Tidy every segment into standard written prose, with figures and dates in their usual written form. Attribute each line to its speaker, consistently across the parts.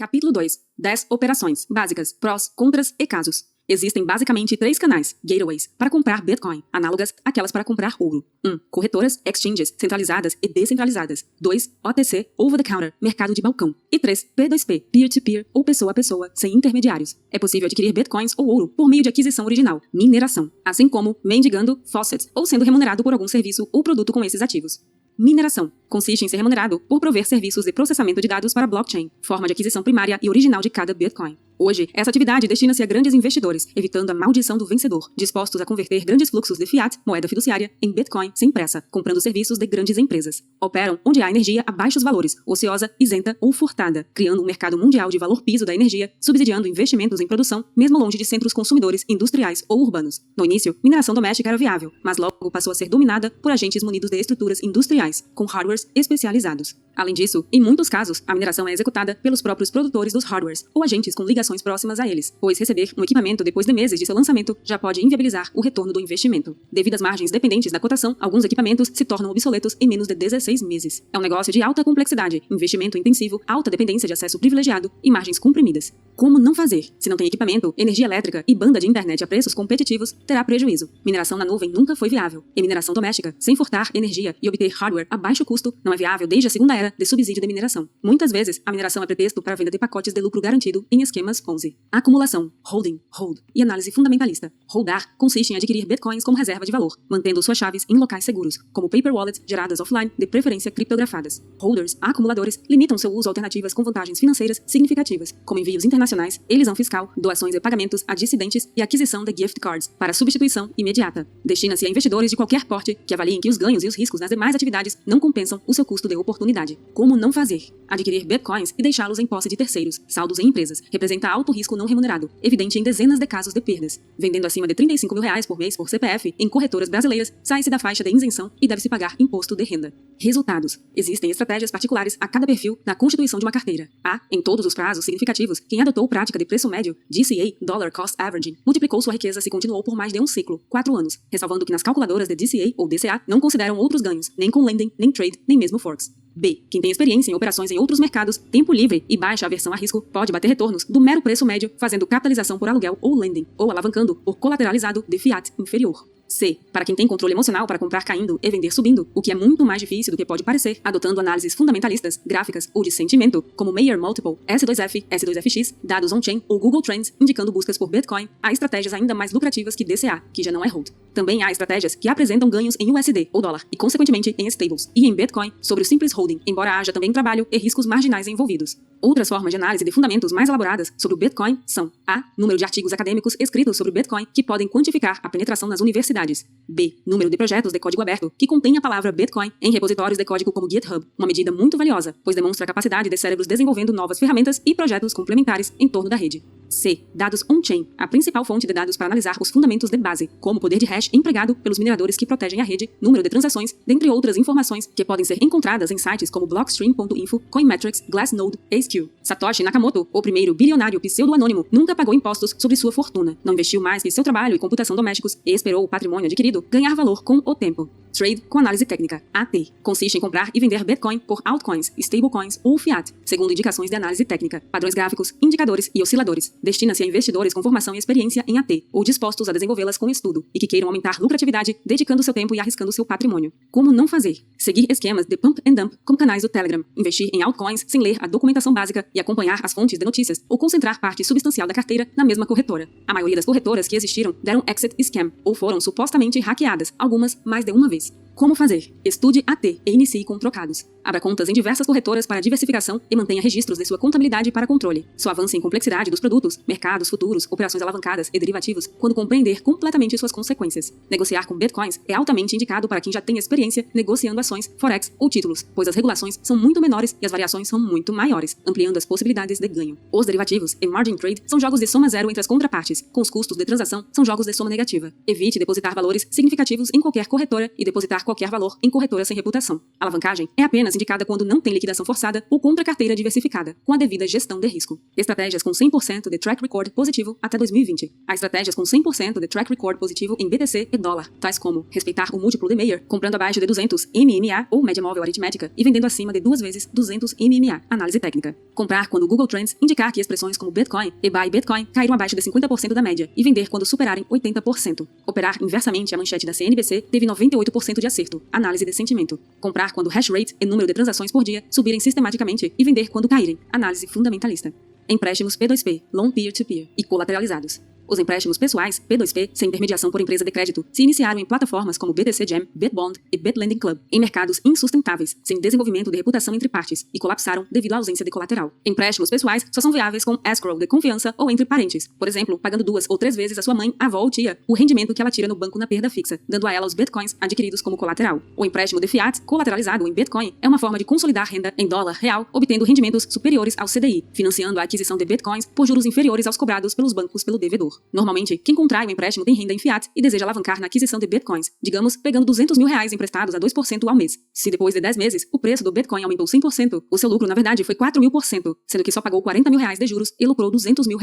Speaker 1: Capítulo 2. 10 operações básicas, prós, contras e casos. Existem basicamente 3 canais, gateways, para comprar Bitcoin, análogas àquelas para comprar ouro. 1. Corretoras, exchanges, centralizadas e descentralizadas. 2. OTC, over-the-counter, mercado de balcão. E 3. P2P, peer-to-peer ou pessoa a pessoa, sem intermediários. É possível adquirir Bitcoins ou ouro por meio de aquisição original, mineração, assim como mendigando, faucets ou sendo remunerado por algum serviço ou produto com esses ativos. Mineração consiste em ser remunerado por prover serviços de processamento de dados para blockchain, forma de aquisição primária e original de cada Bitcoin. Hoje, essa atividade destina-se a grandes investidores, evitando a maldição do vencedor, dispostos a converter grandes fluxos de fiat, moeda fiduciária, em Bitcoin sem pressa, comprando serviços de grandes empresas. Operam onde há energia a baixos valores, ociosa, isenta ou furtada, criando um mercado mundial de valor piso da energia, subsidiando investimentos em produção, mesmo longe de centros consumidores industriais ou urbanos. No início, mineração doméstica era viável, mas logo passou a ser dominada por agentes munidos de estruturas industriais, com hardwares especializados. Além disso, em muitos casos, a mineração é executada pelos próprios produtores dos hardwares ou agentes com ligações próximas a eles, pois receber um equipamento depois de meses de seu lançamento já pode inviabilizar o retorno do investimento. Devido às margens dependentes da cotação, alguns equipamentos se tornam obsoletos em menos de 16 meses. É um negócio de alta complexidade, investimento intensivo, alta dependência de acesso privilegiado e margens comprimidas. Como não fazer? Se não tem equipamento, energia elétrica e banda de internet a preços competitivos, terá prejuízo. Mineração na nuvem nunca foi viável. E mineração doméstica, sem furtar energia e obter hardware a baixo custo, não é viável desde a segunda era de subsídio de mineração. Muitas vezes, a mineração é pretexto para a venda de pacotes de lucro garantido em esquemas Ponzi. Acumulação, holding, hold e análise fundamentalista. Holdar consiste em adquirir bitcoins como reserva de valor, mantendo suas chaves em locais seguros, como paper wallets geradas offline, de preferência criptografadas. Holders, acumuladores, limitam seu uso a alternativas com vantagens financeiras significativas, como envios internacionais, elisão fiscal, doações e pagamentos a dissidentes e aquisição de gift cards para substituição imediata. Destina-se a investidores de qualquer porte que avaliem que os ganhos e os riscos nas demais atividades não compensam o seu custo de oportunidade. Como não fazer? Adquirir bitcoins e deixá-los em posse de terceiros, saldos em empresas, representa alto risco não remunerado, evidente em dezenas de casos de perdas. Vendendo acima de R$35 mil por mês por CPF em corretoras brasileiras, sai-se da faixa de isenção e deve-se pagar imposto de renda. Resultados. Existem estratégias particulares a cada perfil na constituição de uma carteira. Há, em todos os prazos significativos, quem adotou prática de preço médio, DCA, Dollar Cost Averaging, multiplicou sua riqueza se continuou por mais de um ciclo, 4 anos, ressalvando que nas calculadoras de DCA ou DCA não consideram outros ganhos, nem com lending, nem trade, nem mesmo forks. B. Quem tem experiência em operações em outros mercados, tempo livre e baixa aversão a risco, pode bater retornos do mero preço médio fazendo capitalização por aluguel ou lending, ou alavancando por colateralizado de fiat inferior. C. Para quem tem controle emocional para comprar caindo e vender subindo, o que é muito mais difícil do que pode parecer, adotando análises fundamentalistas, gráficas ou de sentimento, como Mayer Multiple, S2F, S2FX, dados on-chain ou Google Trends, indicando buscas por Bitcoin, há estratégias ainda mais lucrativas que DCA, que já não é hold. Também há estratégias que apresentam ganhos em USD ou dólar, e consequentemente em stables, e em Bitcoin sobre o simples holding, embora haja também trabalho e riscos marginais envolvidos. Outras formas de análise de fundamentos mais elaboradas sobre o Bitcoin são a. Número de artigos acadêmicos escritos sobre o Bitcoin que podem quantificar a penetração nas universidades. B. Número de projetos de código aberto que contém a palavra Bitcoin em repositórios de código como GitHub, uma medida muito valiosa, pois demonstra a capacidade de cérebros desenvolvendo novas ferramentas e projetos complementares em torno da rede. C. Dados on-chain, a principal fonte de dados para analisar os fundamentos de base, como o poder de hash empregado pelos mineradores que protegem a rede, número de transações, dentre outras informações que podem ser encontradas em sites como Blockstream.info, Coinmetrics, Glassnode e Skew. Satoshi Nakamoto, o primeiro bilionário pseudo-anônimo, nunca pagou impostos sobre sua fortuna, não investiu mais que seu trabalho e computação domésticos e esperou o patrimônio adquirido ganhar valor com o tempo. Trade com análise técnica, AT, consiste em comprar e vender Bitcoin por altcoins, stablecoins ou fiat, segundo indicações de análise técnica, padrões gráficos, indicadores e osciladores. Destina-se a investidores com formação e experiência em AT, ou dispostos a desenvolvê-las com estudo, e que queiram aumentar lucratividade, dedicando seu tempo e arriscando seu patrimônio. Como não fazer? Seguir esquemas de pump and dump como canais do Telegram, investir em altcoins sem ler a documentação básica e acompanhar as fontes de notícias, ou concentrar parte substancial da carteira na mesma corretora. A maioria das corretoras que existiram deram exit scam, ou foram supostamente hackeadas, algumas mais de uma vez. Como fazer? Estude AT e inicie com trocados. Abra contas em diversas corretoras para diversificação e mantenha registros de sua contabilidade para controle. Só avance em complexidade dos produtos, mercados futuros, operações alavancadas e derivativos quando compreender completamente suas consequências. Negociar com bitcoins é altamente indicado para quem já tem experiência negociando ações, forex ou títulos, pois as regulações são muito menores e as variações são muito maiores, ampliando as possibilidades de ganho. Os derivativos e margin trade são jogos de soma zero entre as contrapartes, com os custos de transação são jogos de soma negativa. Evite depositar valores significativos em qualquer corretora e depositar qualquer valor em corretoras sem reputação. A alavancagem é apenas indicada quando não tem liquidação forçada ou contra carteira diversificada, com a devida gestão de risco. Estratégias com 100% de track record positivo até 2020. Há estratégias com 100% de track record positivo em BTC e dólar, tais como respeitar o múltiplo de Mayer, comprando abaixo de 200 MMA ou média móvel aritmética e vendendo acima de 2 vezes 200 MMA, análise técnica. Comprar quando o Google Trends indicar que expressões como Bitcoin e Buy Bitcoin caíram abaixo de 50% da média e vender quando superarem 80%. Operar inversamente a manchete da CNBC teve 98% de acerto, análise de sentimento. Comprar quando hash rate e número de transações por dia subirem sistematicamente e vender quando caírem, análise fundamentalista. Empréstimos P2P, Loan Peer-to-Peer e colateralizados. Os empréstimos pessoais, P2P, sem intermediação por empresa de crédito, se iniciaram em plataformas como BTC Jam, Bitbond e Bitlending Club, em mercados insustentáveis, sem desenvolvimento de reputação entre partes, e colapsaram devido à ausência de colateral. Empréstimos pessoais só são viáveis com escrow de confiança ou entre parentes, por exemplo, pagando 2 ou 3 vezes a sua mãe, avó ou tia, o rendimento que ela tira no banco na perda fixa, dando a ela os bitcoins adquiridos como colateral. O empréstimo de fiat, colateralizado em Bitcoin, é uma forma de consolidar renda em dólar real, obtendo rendimentos superiores ao CDI, financiando a aquisição de bitcoins por juros inferiores aos cobrados pelos bancos pelo devedor. Normalmente, quem contrai o empréstimo tem renda em fiat e deseja alavancar na aquisição de bitcoins, digamos, pegando R$200 mil emprestados a 2% ao mês. Se depois de 10 meses, o preço do bitcoin aumentou 100%, o seu lucro na verdade foi 4.000%, sendo que só pagou R$40 mil de juros e lucrou R$200 mil.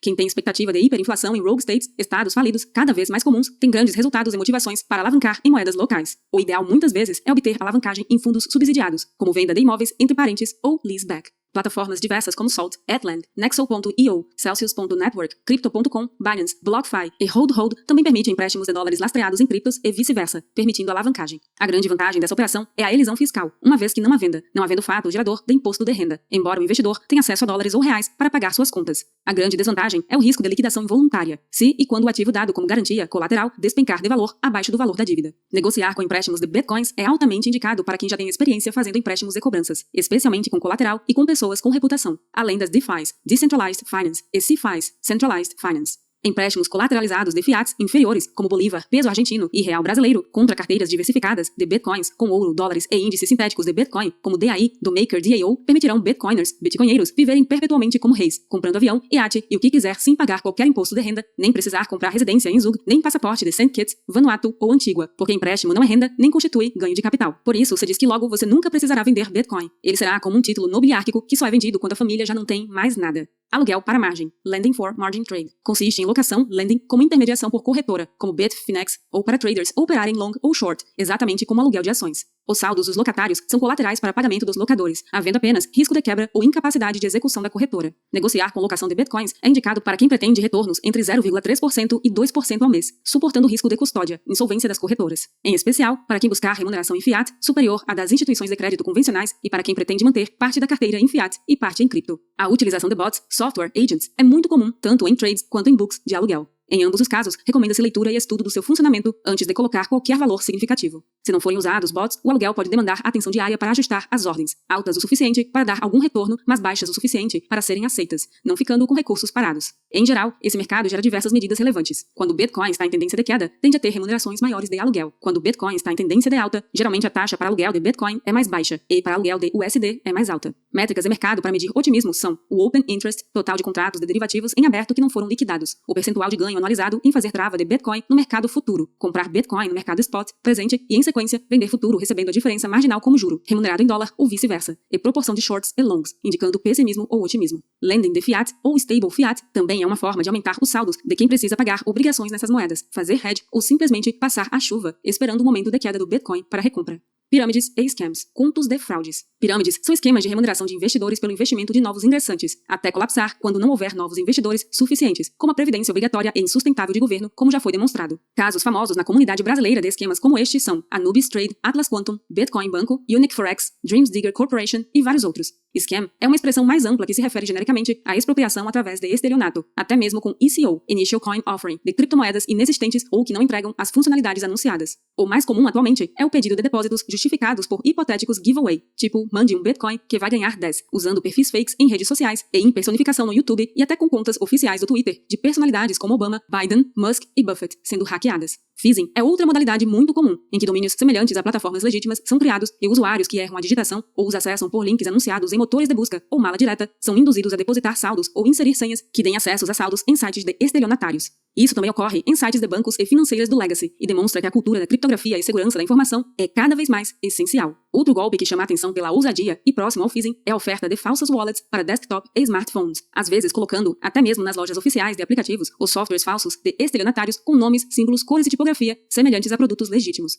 Speaker 1: Quem tem expectativa de hiperinflação em rogue states, estados falidos, cada vez mais comuns, tem grandes resultados e motivações para alavancar em moedas locais. O ideal muitas vezes é obter alavancagem em fundos subsidiados, como venda de imóveis entre parentes ou leaseback. Plataformas diversas como Salt, Atland, Nexo.io, Celsius.network, Crypto.com, Binance, BlockFi e Hold também permitem empréstimos de dólares lastreados em criptos e vice-versa, permitindo alavancagem. A grande vantagem dessa operação é a elisão fiscal, uma vez que não há venda, não havendo fato gerador de imposto de renda, embora o investidor tenha acesso a dólares ou reais para pagar suas contas. A grande desvantagem é o risco de liquidação involuntária, se e quando o ativo dado como garantia colateral despencar de valor abaixo do valor da dívida. Negociar com empréstimos de bitcoins é altamente indicado para quem já tem experiência fazendo empréstimos e cobranças, especialmente com colateral e com pessoas com reputação, além das DeFis, Decentralized Finance, e CeFis, Centralized Finance. Empréstimos colateralizados de fiats inferiores, como bolívar, peso argentino e real brasileiro, contra carteiras diversificadas de bitcoins com ouro, dólares e índices sintéticos de Bitcoin, como DAI, do Maker DAO, permitirão bitcoinheiros viverem perpetuamente como reis, comprando avião, iate e o que quiser sem pagar qualquer imposto de renda, nem precisar comprar residência em Zug, nem passaporte de St. Kitts, Vanuatu ou Antigua, porque empréstimo não é renda nem constitui ganho de capital. Por isso, se diz que logo você nunca precisará vender Bitcoin. Ele será como um título nobiliárquico que só é vendido quando a família já não tem mais nada. Aluguel para margem, lending for margin trade, consiste em locação, lending, como intermediação por corretora, como Bitfinex, ou para traders operarem long ou short, exatamente como aluguel de ações. Os saldos dos locatários são colaterais para pagamento dos locadores, havendo apenas risco de quebra ou incapacidade de execução da corretora. Negociar com locação de bitcoins é indicado para quem pretende retornos entre 0,3% e 2% ao mês, suportando o risco de custódia, insolvência das corretoras. Em especial, para quem buscar remuneração em fiat superior à das instituições de crédito convencionais e para quem pretende manter parte da carteira em fiat e parte em cripto. A utilização de bots, software, agents, é muito comum tanto em trades quanto em books de aluguel. Em ambos os casos, recomenda-se leitura e estudo do seu funcionamento antes de colocar qualquer valor significativo. Se não forem usados bots, o aluguel pode demandar atenção diária para ajustar as ordens, altas o suficiente para dar algum retorno, mas baixas o suficiente para serem aceitas, não ficando com recursos parados. Em geral, esse mercado gera diversas medidas relevantes. Quando o Bitcoin está em tendência de queda, tende a ter remunerações maiores de aluguel. Quando o Bitcoin está em tendência de alta, geralmente a taxa para aluguel de Bitcoin é mais baixa e para aluguel de USD é mais alta. Métricas de mercado para medir otimismo são o Open Interest, total de contratos de derivativos em aberto que não foram liquidados, o percentual de ganho anualizado em fazer trava de Bitcoin no mercado futuro, comprar Bitcoin no mercado spot, presente e, em sequência, vender futuro recebendo a diferença marginal como juro, remunerado em dólar ou vice-versa, e proporção de shorts e longs, indicando pessimismo ou otimismo. Lending de fiat ou stable fiat também é uma forma de aumentar os saldos de quem precisa pagar obrigações nessas moedas, fazer hedge ou simplesmente passar a chuva, esperando o momento de queda do Bitcoin para recompra. Pirâmides e scams, contos de fraudes. Pirâmides são esquemas de remuneração de investidores pelo investimento de novos ingressantes, até colapsar quando não houver novos investidores suficientes, como a previdência obrigatória e insustentável de governo, como já foi demonstrado. Casos famosos na comunidade brasileira de esquemas como este são Anubis Trade, Atlas Quantum, Bitcoin Banco, Unique Forex, Dreams Digger Corporation e vários outros. Scam é uma expressão mais ampla que se refere genericamente à expropriação através de estelionato, até mesmo com ICO, Initial Coin Offering, de criptomoedas inexistentes ou que não entregam as funcionalidades anunciadas. O mais comum atualmente é o pedido de depósitos justificados por hipotéticos giveaway, tipo mande um Bitcoin que vai ganhar 10, usando perfis fakes em redes sociais e em personificação no YouTube e até com contas oficiais do Twitter de personalidades como Obama, Biden, Musk e Buffett sendo hackeadas. Phishing é outra modalidade muito comum, em que domínios semelhantes a plataformas legítimas são criados e usuários que erram a digitação ou os acessam por links anunciados em motores de busca ou mala direta são induzidos a depositar saldos ou inserir senhas que deem acessos a saldos em sites de estelionatários. Isso também ocorre em sites de bancos e financeiras do Legacy e demonstra que a cultura da criptografia e segurança da informação é cada vez mais essencial. Outro golpe que chama a atenção pela ousadia e próximo ao phishing é a oferta de falsas wallets para desktop e smartphones, às vezes colocando, até mesmo nas lojas oficiais de aplicativos, os softwares falsos de estelionatários com nomes, símbolos, cores e tipografia semelhantes a produtos legítimos.